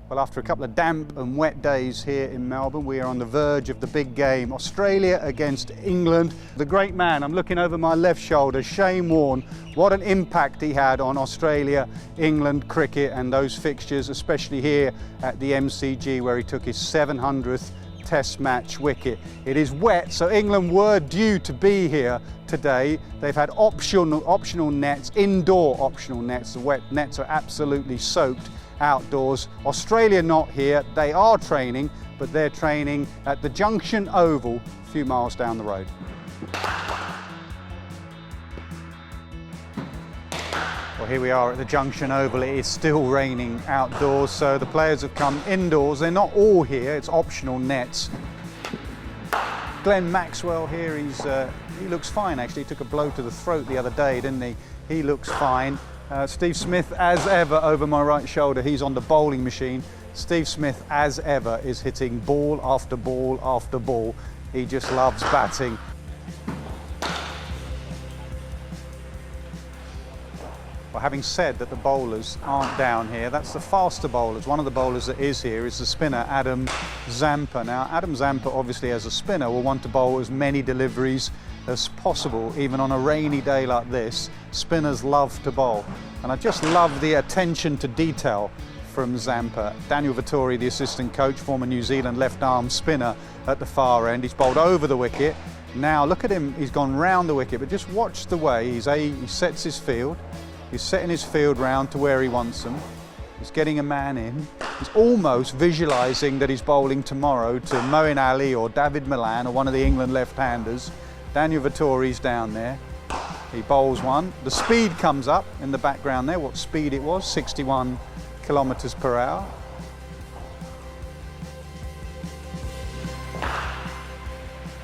Well, after a couple of damp and wet days here in Melbourne, we are on the verge of the big game, Australia against England. The great man, I'm looking over my left shoulder, Shane Warne. What an impact he had on Australia-England cricket and those fixtures, especially here at the MCG, where he took his 700th Test match wicket. It is wet, so England were due to be here today. They've had optional nets, indoor optional nets. The wet nets are absolutely soaked outdoors. Australia not here. They are training, but they're training at the Junction Oval a few miles down the road. Well, here we are at the Junction Oval. It is still raining outdoors, so the players have come indoors. They're not all here, it's optional nets. Glenn Maxwell here, he looks fine actually. He took a blow to the throat the other day, didn't he? He looks fine. Steve Smith, as ever, over my right shoulder, he's on the bowling machine. Steve Smith, as ever, is hitting ball after ball after ball. He just loves batting. Well, having said that the bowlers aren't down here, that's the faster bowlers. One of the bowlers that is here is the spinner, Adam Zampa. Now, Adam Zampa, obviously, as a spinner, will want to bowl as many deliveries as possible, even on a rainy day like this. Spinners love to bowl, and I just love the attention to detail from Zampa. Daniel Vettori, the assistant coach, former New Zealand left-arm spinner at the far end. He's bowled over the wicket. Now look at him, he's gone round the wicket, but just watch the way he sets his field. He's setting his field round to where he wants them. He's getting a man in. He's almost visualising that he's bowling tomorrow to Moeen Ali or David Milan or one of the England left-handers. Daniel Vettori's down there. He bowls one. The speed comes up in the background there, what speed it was, 61 kilometres per hour.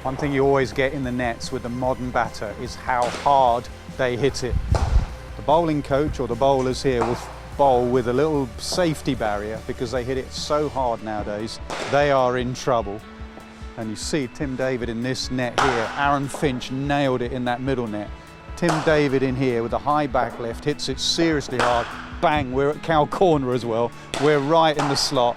One thing you always get in the nets with the modern batter is how hard they hit it. The bowling coach or the bowlers here will bowl with a little safety barrier because they hit it so hard nowadays. They are in trouble. And you see Tim David in this net here. Aaron Finch nailed it in that middle net. Tim David in here with a high back left, hits it seriously hard. Bang, we're at cow corner as well. We're right in the slot.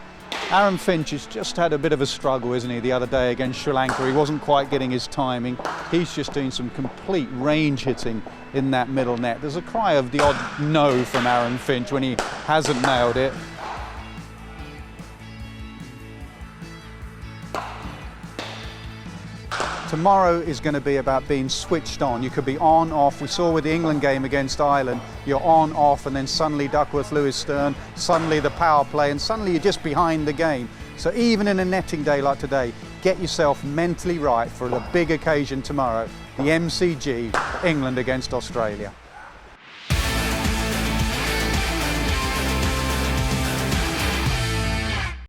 Aaron Finch has just had a bit of a struggle, isn't he, the other day against Sri Lanka. He wasn't quite getting his timing. He's just doing some complete range hitting in that middle net. There's a cry of the odd no from Aaron Finch when he hasn't nailed it. Tomorrow is going to be about being switched on. You could be on, off. We saw with the England game against Ireland, you're on, off, and then suddenly Duckworth, Lewis, Stern, suddenly the power play, and suddenly you're just behind the game. So even in a netting day like today, get yourself mentally right for the big occasion tomorrow, the MCG, England against Australia.